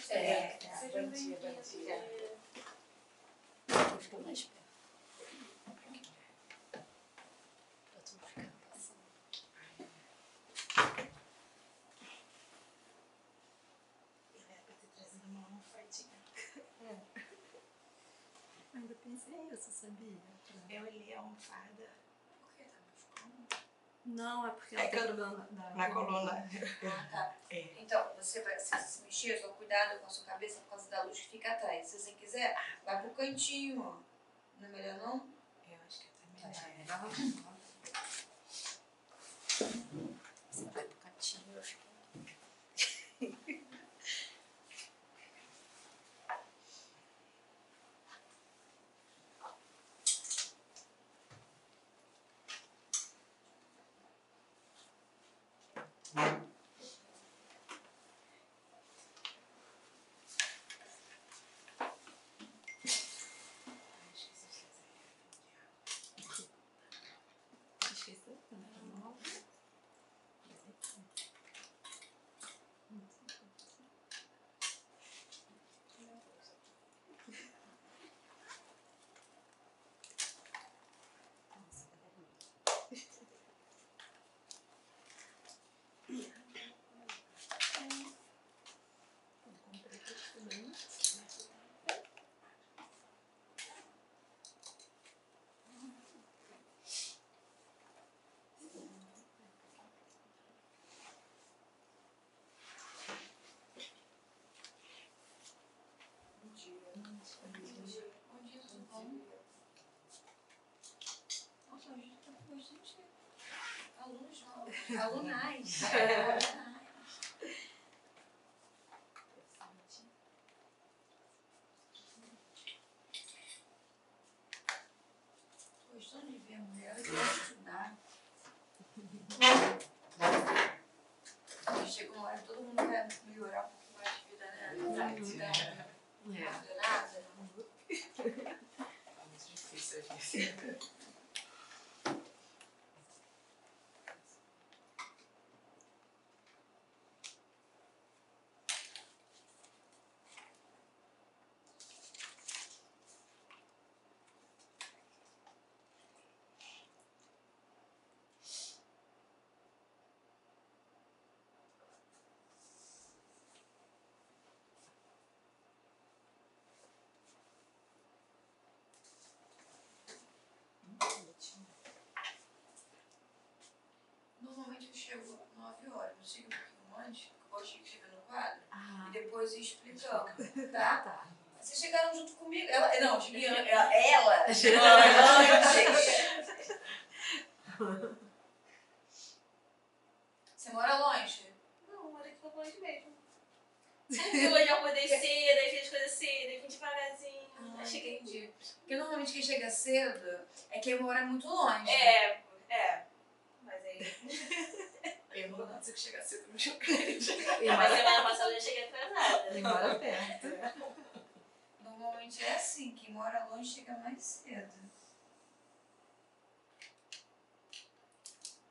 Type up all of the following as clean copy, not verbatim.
Bom dia, bom dia. Vou ficar mais perto. Pra tu não ficar passando. Ele era pra ter trazido uma almofadinha. Ainda pensei nisso, sabia? Eu olhei a almofada. Por que tá machucando? Não, é porque ela tem problema Na coluna. Ah, tá. É. Então, você vai se mexer, só cuidado com a sua cabeça por causa da luz que fica atrás. Se você quiser, vai pro cantinho, ó. Não é melhor não? Eu acho que Tá, também melhor. Você vai pro cantinho, eu fico aqui. Esqueceu? Não. Bom dia, tudo bom? Nossa, a gente tá com bastante alunos novos. Alunais. Tô gostando de ver a mulher que quer estudar. Chega uma hora que todo mundo quer melhorar um pouco mais de vida, né? Nada. é muito difícil hoje em dia. Normalmente eu chego 9 horas, eu chego um pouquinho antes, porque eu gosto de chegar no quadro e depois ir explicando, tá? Vocês chegaram junto comigo. Ela chegou antes. Você mora longe? Não, mora aqui longe mesmo. Eu hoje eu acordei cedo, aí fiz as coisas cedo, aí vim devagarzinho. Aí cheguei. Entendi. Porque normalmente quem chega cedo é quem mora muito longe. Mas aí. Eu não consigo chegar cedo no jogo. Mas semana passada eu já cheguei atrasada. E mora perto. Normalmente é assim, quem mora longe chega mais cedo.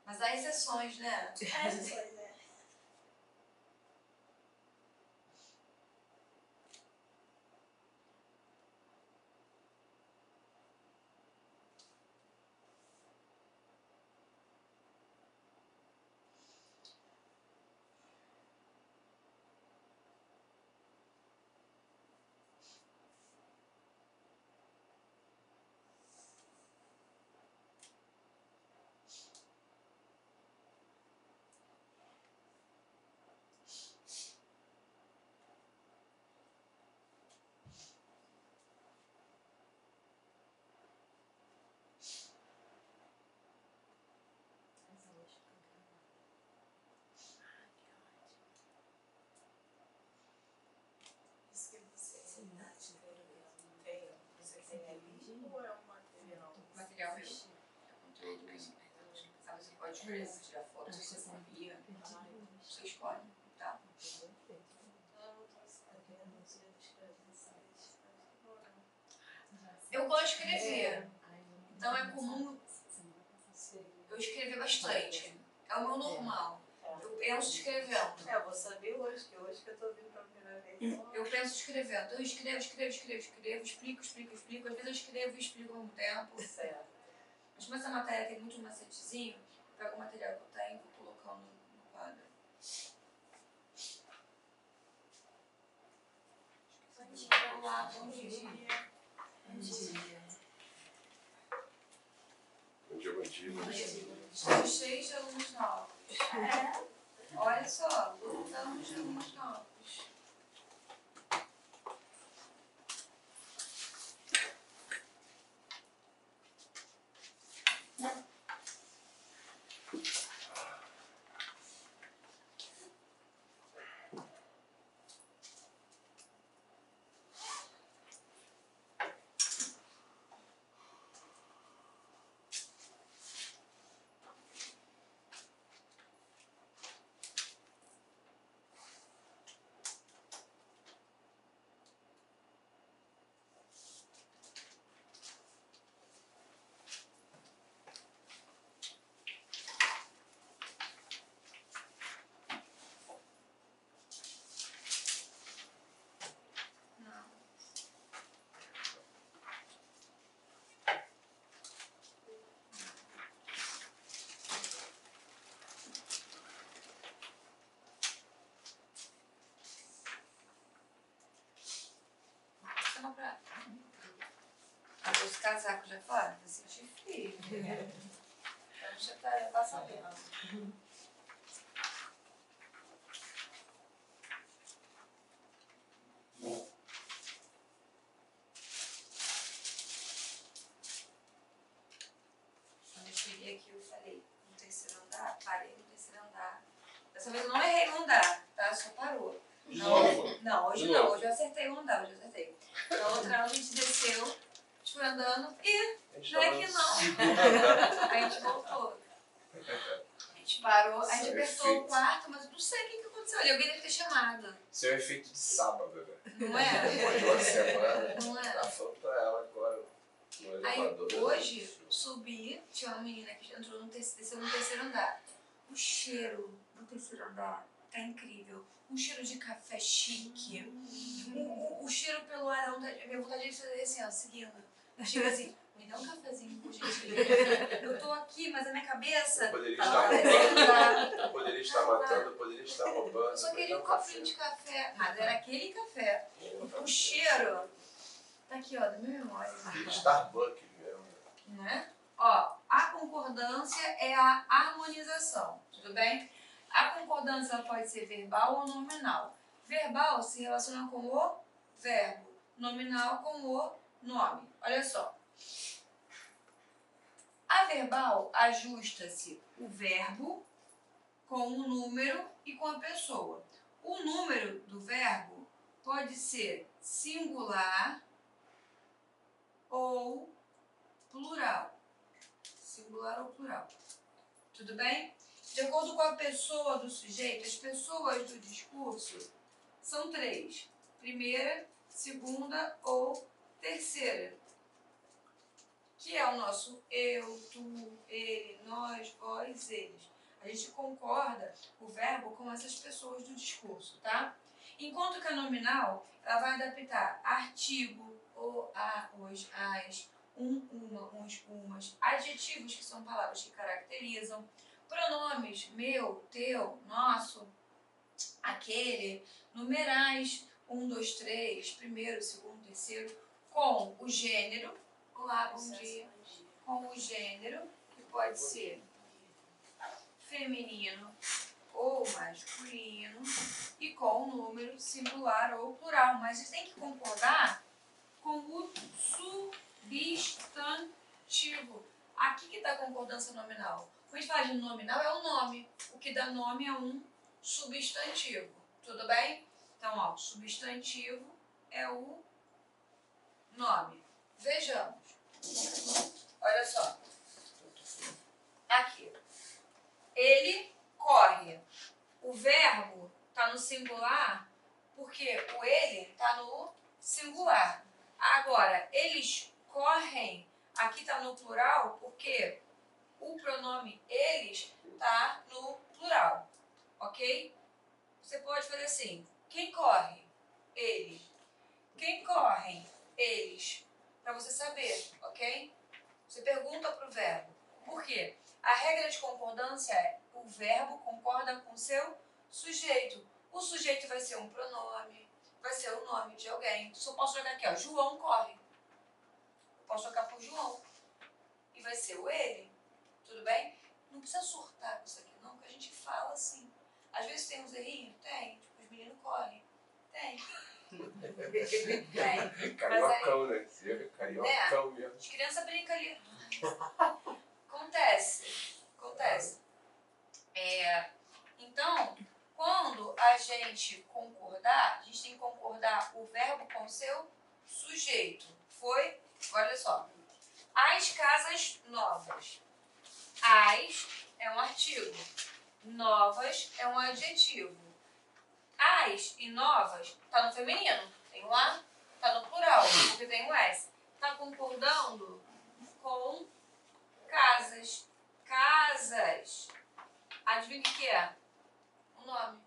Mas há exceções, né? Essas coisas, né? Isso que você tem, você tem ali ou é um material? Material meu. Eu comprei sabe, você pode escolher se tirar foto, se você confia. Você escolhe, tá? Eu gosto de escrever. Então é comum eu escrever bastante. É o meu normal. Eu penso escrevendo. Eu vou saber hoje, que hoje que eu tô vindo pela primeira vez. Eu penso escrevendo. Eu escrevo, explico. Às vezes eu escrevo e explico ao mesmo tempo. Certo. Mas como essa matéria tem muito macetezinho, eu pego o material que eu tenho e vou colocando no quadro. Olá, bom dia. Bom dia. Bom dia. Estamos cheios de alunos novos. Olha só, voltamos de alunos novos. Os casacos já fora? Eu senti frio. Então já tá sabendo. Quando eu cheguei aqui, eu falei, no terceiro andar, parei no terceiro andar. Dessa vez eu não errei no andar, tá? Só parou. Não, hoje não. Hoje eu acertei o andar, Na outra aula a gente desceu, a gente foi andando e não é aqui não. Aí a gente voltou. A gente parou, a gente apertou o quarto, mas eu não sei o que aconteceu. Alguém deve ter chamado. Seu efeito de sábado, né? Não é? Depois de uma semana, Não é? tá falando pra ela agora no Aí elevador. hoje, subi, tinha uma menina que entrou desceu no terceiro andar. O cheiro do terceiro andar tá incrível. Um cheiro de café chique. O cheiro pelo ar, a minha vontade de fazer assim, ó, seguindo. Chega assim, me dá um cafezinho, por gentileza. Eu tô aqui, mas a minha cabeça... Eu poderia tá estar no terceiro andar. Eu poderia estar matando, eu poderia estar roubando. Eu só queria um copinho de café. Mas era aquele café. O cheiro... Tá aqui, ó, da minha memória. Aquele Starbucks mesmo. Né? Ó, a concordância é a harmonização, tudo bem? A concordância pode ser verbal ou nominal. Verbal se relaciona com o verbo, nominal com o nome. Olha só. A verbal ajusta-se o verbo com o número e com a pessoa. O número do verbo pode ser singular ou plural. Singular ou plural. Tudo bem? De acordo com a pessoa do sujeito, as pessoas do discurso são três. Primeira, segunda ou terceira. Que é o nosso eu, tu, ele, nós, vós, eles. A gente concorda o verbo com essas pessoas do discurso, tá? Enquanto que a nominal, ela vai adaptar artigo, o, a, os, as, uma, uns, umas, adjetivos, que são palavras que caracterizam, pronomes, meu, teu, nosso, aquele, numerais, 1, 2, 3, primeiro, segundo, terceiro, com o gênero, olá, bom dia, com o gênero, que pode ser feminino ou masculino, e com o número singular ou plural, mas você tem que concordar com o substantivo. Aqui que está a concordância nominal. Quando a gente fala de nominal, é o nome. O que dá nome é um substantivo. Tudo bem? Então, ó, substantivo é o nome. Vejamos. Olha só. Aqui. Ele corre. O verbo está no singular porque o ele está no singular. Agora, eles correm. Aqui está no plural porque o pronome eles está no plural, ok? Você pode fazer assim, quem corre? ele. Quem correm? Eles. Para você saber, ok? Você pergunta pro verbo. Por quê? A regra de concordância é o verbo concorda com o seu sujeito. O sujeito vai ser um pronome, vai ser o nome de alguém. Só posso jogar aqui, ó, João corre. Eu posso jogar por João. E vai ser o ele. Tudo bem? Não precisa surtar com isso aqui não, porque a gente fala assim. Às vezes tem uns errinhos? Tem. Tipo, os meninos correm. Tem. Tem. Cariocão, né? Você é cariocão mesmo. As crianças brincam ali. Acontece. Então, quando a gente concordar, a gente tem que concordar o verbo com o seu sujeito. Foi? Olha só. As casas novas. As é um artigo. Novas é um adjetivo. As e novas tá no feminino. Tem um A, tá no plural, porque tem um S. Tá concordando com casas. Casas. Adivinha o que é? O nome.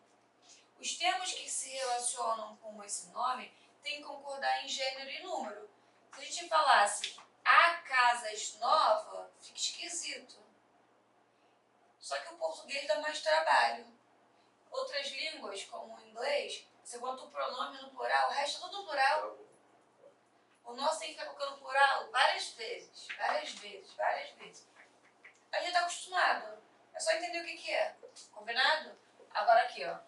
Os termos que se relacionam com esse nome têm que concordar em gênero e número. Se a gente falasse a casas nova, fica esquisito. Só que o português dá mais trabalho. Outras línguas, como o inglês, você bota o pronome no plural, o resto é tudo plural. O nosso tem que ficar colocando plural várias vezes. A gente tá acostumado. É só entender o que é. Combinado? Agora aqui, ó.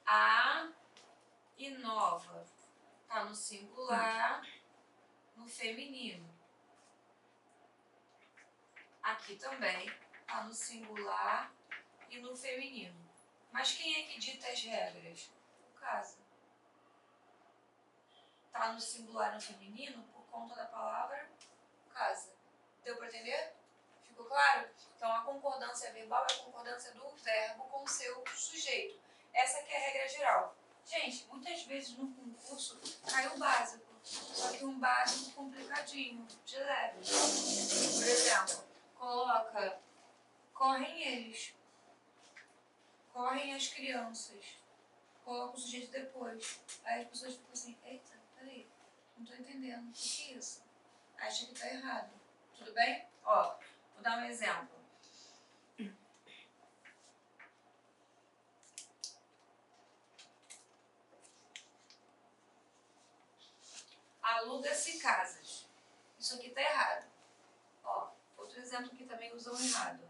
A e nova. Tá no singular, no feminino. Aqui também tá no singular e no feminino. Mas quem é que dita as regras? O casa. Tá no singular e no feminino por conta da palavra casa. Deu para entender? Ficou claro? Então a concordância verbal é a concordância do verbo com o seu sujeito. Essa aqui é a regra geral. Gente, muitas vezes no concurso cai o básico. Só que um básico complicadinho, de leve. Por exemplo, coloca, correm eles. Correm as crianças. Coloca o sujeito depois. Aí as pessoas ficam assim, eita, peraí, não tô entendendo. O que é isso? Acha que tá errado. Tudo bem? Ó, vou dar um exemplo. Aluga-se casas. Isso aqui tá errado. Ó, outro exemplo que também usam errado.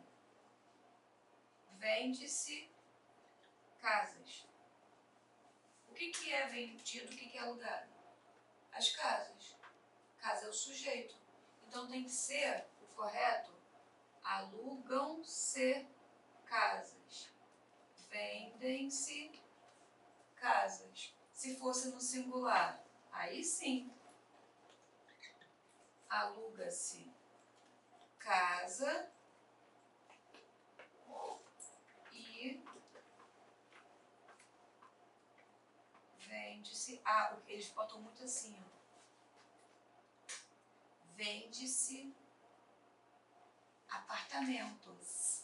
Vende-se casas. O que é vendido, o que é alugado? As casas. Casa é o sujeito. Então tem que ser o correto. Alugam-se casas. Vendem-se casas. Se fosse no singular, aí sim. Aluga-se casa e vende-se. Ah, eles botam muito assim, ó. Vende-se apartamentos.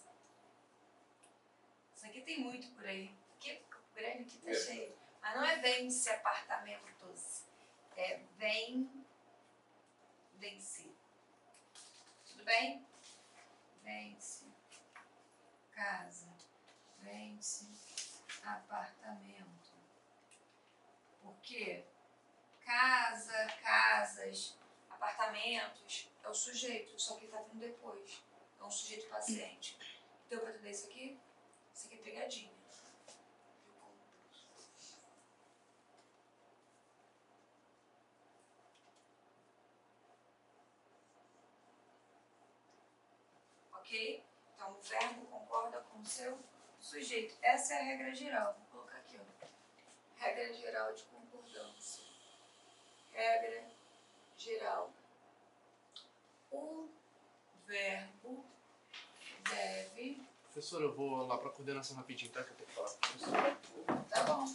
Isso aqui tem muito por aí. Que grande que tá cheio. Mas não é vende-se apartamentos. É vende-se. Tudo bem? Vende-se casa. Vende-se apartamento. Porque casa, casas, apartamentos é o sujeito, só que ele tá vindo depois. É um sujeito paciente. Deu pra entender isso aqui? Isso aqui é pegadinha. Ok? Então o verbo concorda com o seu sujeito. Essa é a regra geral. Vou colocar aqui, ó. Regra geral de concordância. Regra geral. O verbo deve... Professor, eu vou lá pra coordenação rapidinho, tá? Que eu tenho que falar com o professor. Tá bom.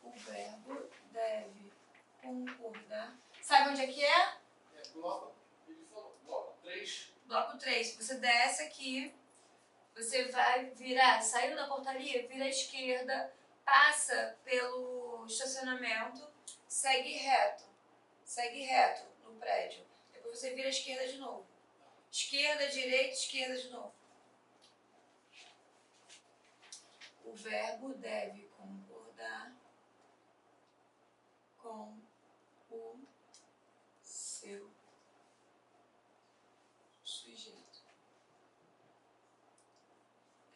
O verbo deve concordar. Sabe onde é que é? Bloco 3. Bloco 3. Você desce aqui, você vai virar, saindo da portaria, vira à esquerda, passa pelo estacionamento, segue reto no prédio. Depois você vira à esquerda de novo. Esquerda, direita, esquerda de novo. O verbo deve concordar com o seu sujeito.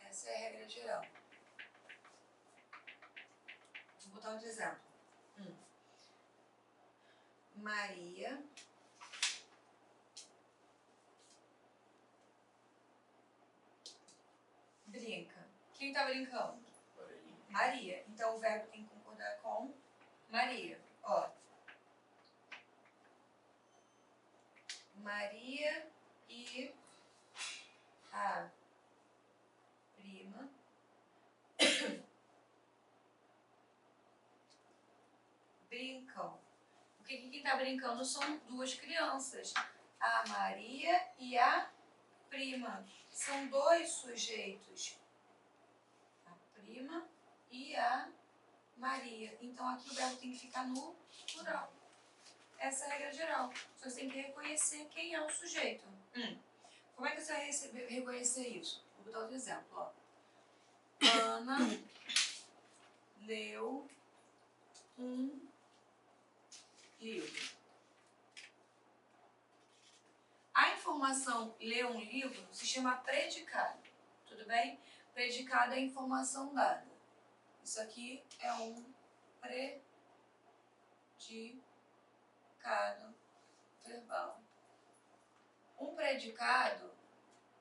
Essa é a regra geral. Vou botar outro exemplo. Maria brinca. Quem tá brincando? Maria. Então o verbo tem que concordar com Maria. Ó. Maria e a prima brincam. Porque quem tá brincando são duas crianças. A Maria e a prima. São dois sujeitos. A prima e a Maria. Então aqui o verbo tem que ficar no plural. Essa é a regra geral. Só você tem que reconhecer quem é o sujeito. Como é que você vai reconhecer isso? Vou botar outro exemplo. Ó. Ana leu um livro. A informação ler um livro se chama predicado. Tudo bem? Predicado é a informação dada. Isso aqui é um predicado verbal. Um predicado,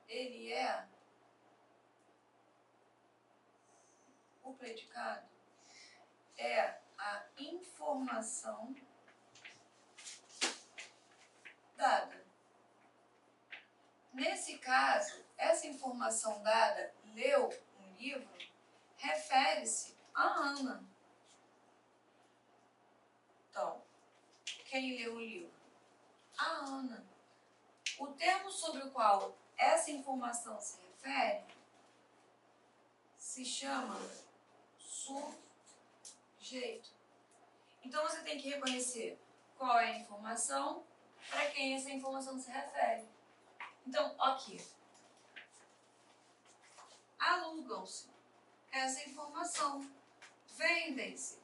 ele é... O predicado é a informação dada. Nesse caso, essa informação dada, leu um livro, refere-se a Ana. Então, quem leu o livro? A Ana. O termo sobre o qual essa informação se refere se chama sujeito. Então você tem que reconhecer qual é a informação, para quem essa informação se refere. Então, aqui. Alugam-se. Essa informação. Vendem-se.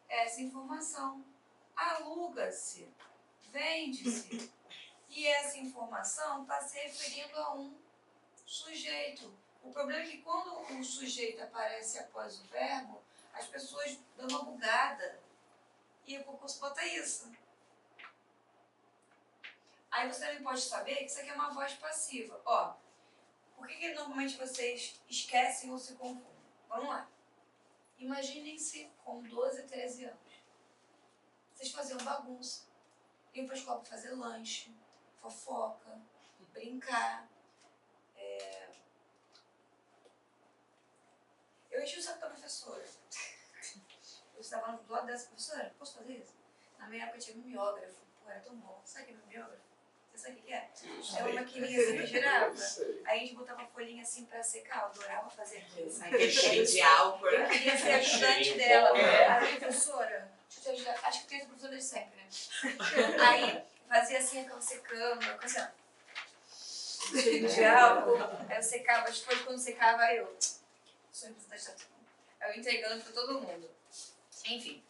Essa informação. Aluga-se. Vende-se. E essa informação está se referindo a um sujeito. O problema é que quando o sujeito aparece após o verbo, as pessoas dão uma bugada. E o concurso bota isso. Aí você também pode saber que isso aqui é uma voz passiva. Ó, por que normalmente vocês esquecem ou se confundem? Vamos lá. Imaginem-se com 12, 13 anos. Vocês faziam bagunça. Iam para a escola para fazer lanche, fofoca, brincar. Eu enchi o saco da professora. Eu estava do lado dessa professora. Posso fazer isso? Na minha época tinha mimeógrafo. Pô, era tão bom. Sabe o que é mimeógrafo? Você sabe o que é? É uma maquininha assim que girava. Aí a gente botava a folhinha assim pra secar. Eu adorava fazer aquilo. Aquele cheio de álcool. Eu queria ser ajudante dela. A professora, deixa eu te ajudar. Acho que tem essa professora de sempre, né? Aí fazia assim, aquela secando, assim, ó. Cheio de álcool. Aí eu secava as folhas, quando secava, aí eu sou representante. Aí eu entregando pra todo mundo. Enfim.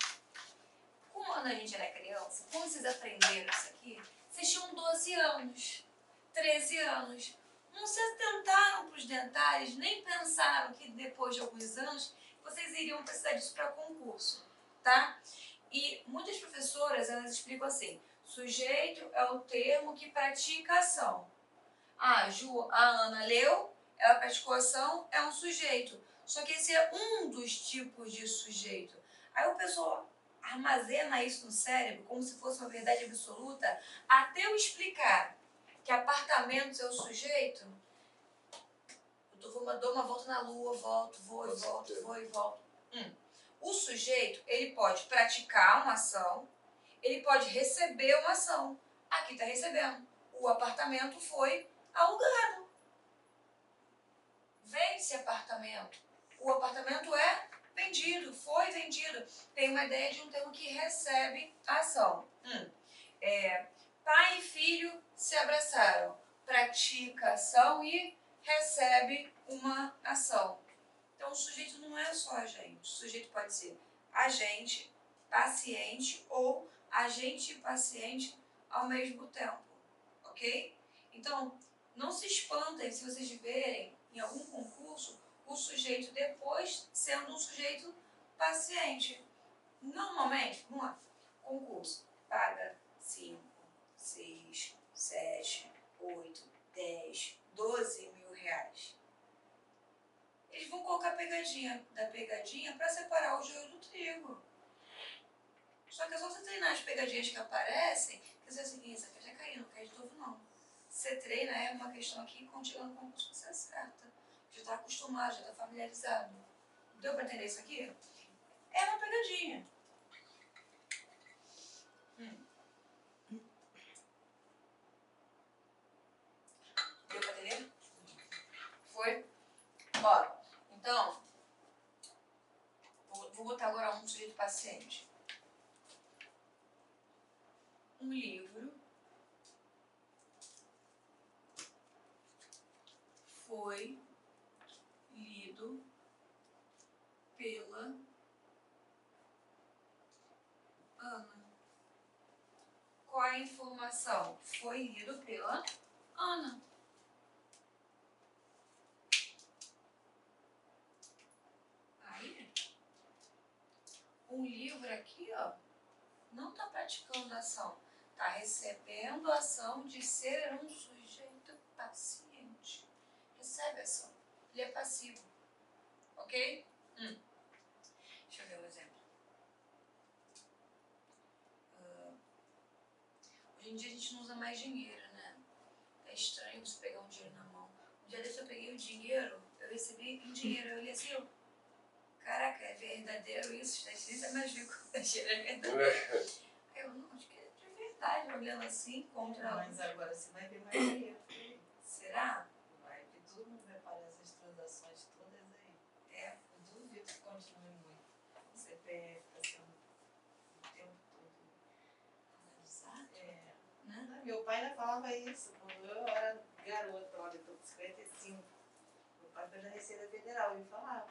Quando a gente era criança, como vocês aprenderam isso aqui? Vocês tinham 12 anos, 13 anos. Não se atentaram para os dentários, nem pensaram que depois de alguns anos vocês iriam precisar disso para concurso, tá? E muitas professoras, elas explicam assim, sujeito é o termo que pratica a ação. A Ana leu, ela praticou ação, é um sujeito. Só que esse é um dos tipos de sujeito. Aí o pessoal armazena isso no cérebro como se fosse uma verdade absoluta, até eu explicar que apartamentos é o sujeito, eu dou uma volta na lua, volto, vou e volto, vou e volto. O sujeito, ele pode praticar uma ação, ele pode receber uma ação. Aqui está recebendo. O apartamento foi alugado. Vende-se apartamento. O apartamento é vendido. vendido, foi vendido. Tem uma ideia de um termo que recebe ação. Pai e filho se abraçaram. Pratica ação e recebe uma ação. Então, o sujeito não é só agente. O sujeito pode ser agente, paciente ou agente e paciente ao mesmo tempo. Ok? Então, não se espantem se vocês verem em algum concurso o sujeito depois sendo um sujeito paciente. Normalmente, vamos lá, concurso paga 5, 6, 7, 8, 10, 12 mil reais. Eles vão colocar a pegadinha da pegadinha para separar o joio do trigo. Só que é só você treinar as pegadinhas que aparecem, que você assim, essa aqui já caiu, não cai de novo não. Você treina, é uma questão aqui, quando chega no concurso você acerta. Já está acostumado, já está familiarizado. Deu para entender isso aqui? É uma pegadinha. Deu para entender? Foi? Ó, então, vou botar agora um sujeito paciente. Um livro foi lido pela Ana. Qual é a informação? Foi lido pela Ana. Aí, um livro aqui, ó, não está praticando ação. Está recebendo a ação de ser um sujeito paciente. Recebe ação. Ele é passivo. Ok? Deixa eu ver um exemplo. Hoje em dia a gente não usa mais dinheiro, né? É estranho você pegar um dinheiro na mão. Um dia desse eu peguei o dinheiro, eu recebi em dinheiro. Eu olhei assim, caraca, é verdadeiro isso? Está escrito, mas vi que o dinheiro é verdadeiro. Eu não, acho que é de verdade, olhando assim, contra... Mas agora você vai ter mais dinheiro. Será? Vai, porque todo mundo vai parar essas transações todas aí. É. Eu duvido que continue muito. O CPF está sendo o tempo todo Exato. né? Meu pai ainda falava isso quando eu era garota, olha, eu estou com 55. Meu pai foi da Receita Federal, ele falava.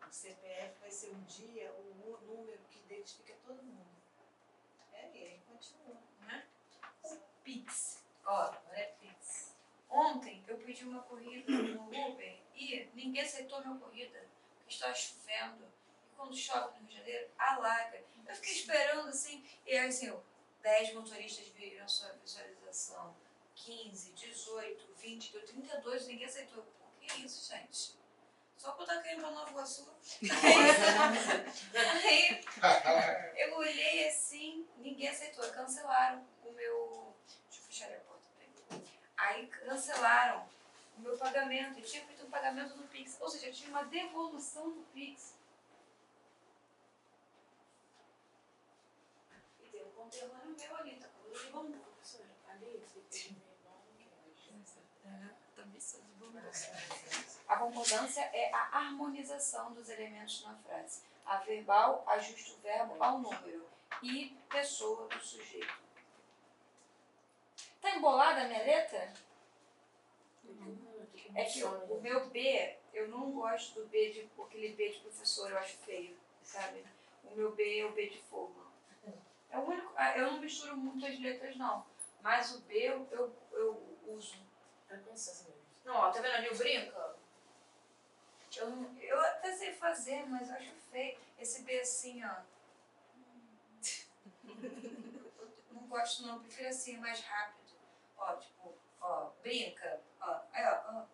O CPF vai ser um dia o número que identifica todo mundo. E aí continua. Né? O Pix. Ó, agora é Pix. Ontem eu pedi uma corrida no Uber e ninguém aceitou minha corrida, porque estava chovendo. E quando chove no Rio de Janeiro, alaga. Eu fiquei esperando assim, e aí assim, 10 motoristas viram sua visualização, 15, 18, 20, deu 32, ninguém aceitou. Por que isso, gente? Só que eu tava querendo pra Nova Iguaçu. Aí eu olhei assim, ninguém aceitou. Cancelaram o meu... Deixa eu fechar a porta. Aí cancelaram o meu pagamento. Eu tinha feito um pagamento no Pix. Ou seja, eu tinha uma devolução do Pix. E tem um conterrâneo meu ali, tá com de bambu. Professora, ali, depois do meu irmão, Também sou de bambu. A concordância é a harmonização dos elementos na frase. A verbal ajusta o verbo ao número e pessoa do sujeito. Tá embolada a minha letra? É que o meu B, eu não gosto do B de aquele B de professor, eu acho feio, sabe? O meu B é o B de fogo. É o único, eu não misturo muito as letras não, mas o B eu uso. Não, ó, tá vendo ali o brinco? Eu até sei fazer, mas eu acho feio. Esse B assim, ó. Não gosto não, prefiro assim, mais rápido. Ó, tipo, ó, brinca. Ó, aí, ó.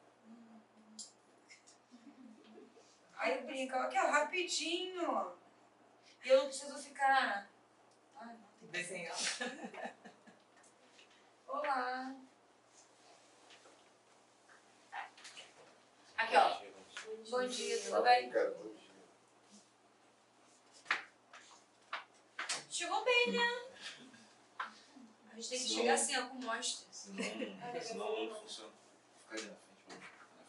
Aí brinca, aqui, ó, rapidinho. E eu não preciso ficar... Ai, não, tem que Desenhar. Olá. Aqui, ó. Bom dia, tudo bem? Bom dia. Chegou bem, né? A gente tem que chegar assim, ó, com mostra. Senão não funciona. Fica ali na frente, vamos ficar na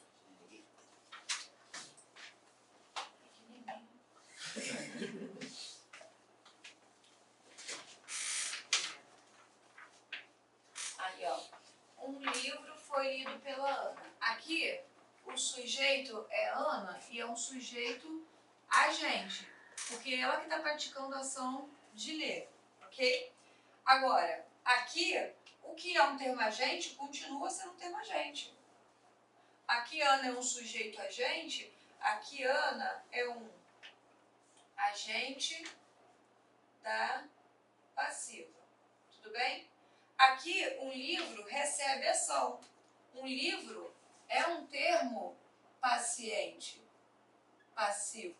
frente de ninguém. Aqui, o sujeito é Ana e é um sujeito agente, porque é ela que está praticando a ação de ler, ok? Agora, aqui, o que é um termo agente continua sendo um termo agente. Aqui Ana é um sujeito agente, aqui Ana é um agente da passiva. Tudo bem? Aqui um livro recebe ação. Um livro é um termo paciente, passivo.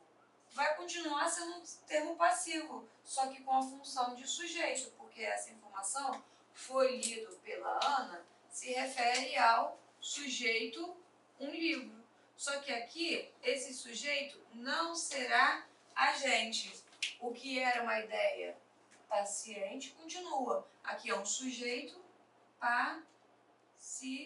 Vai continuar sendo um termo passivo, só que com a função de sujeito, porque essa informação foi lida pela Ana, se refere ao sujeito um livro. Só que aqui, esse sujeito não será agente. O que era uma ideia paciente continua. Aqui é um sujeito paciente.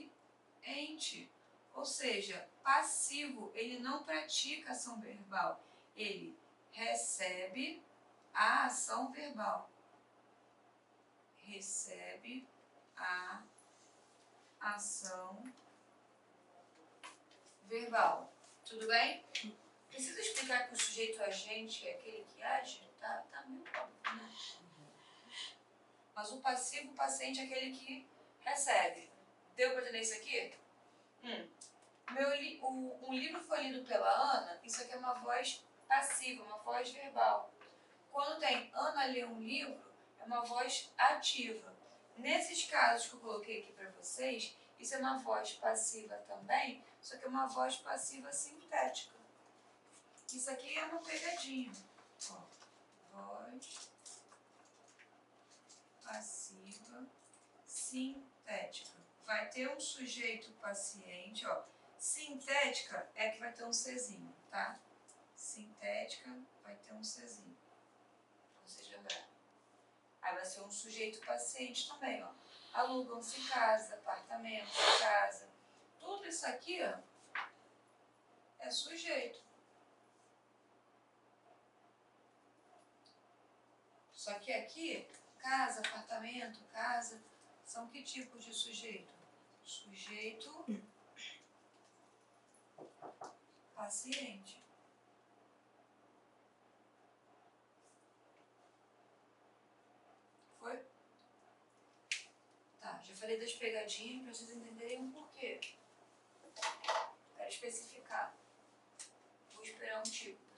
Ou seja, passivo, ele não pratica ação verbal. Ele recebe a ação verbal. Recebe a ação verbal. Tudo bem? Preciso explicar que o sujeito agente é aquele que age? Tá meio óbvio, né? Mas o passivo, paciente, é aquele que recebe. Deu para entender isso aqui? Um livro foi lido pela Ana, isso aqui é uma voz passiva, uma voz verbal. Quando tem Ana lê um livro, é uma voz ativa. Nesses casos que eu coloquei aqui para vocês, isso é uma voz passiva também, só que é uma voz passiva sintética. Isso aqui é uma pegadinha. Ó, voz passiva sintética. Vai ter um sujeito paciente, ó. Sintética é que vai ter um Czinho, tá? Sintética vai ter um Czinho. Pra vocês lembrarem. Aí vai ser um sujeito paciente também, ó. Alugam-se casa, apartamentos, casa. Tudo isso aqui, ó, é sujeito. Só que aqui, casa, apartamento, casa, são que tipos de sujeito? Sujeito paciente. Foi? Tá, já falei das pegadinhas para vocês entenderem o porquê. Quero especificar. Vou esperar um tipo.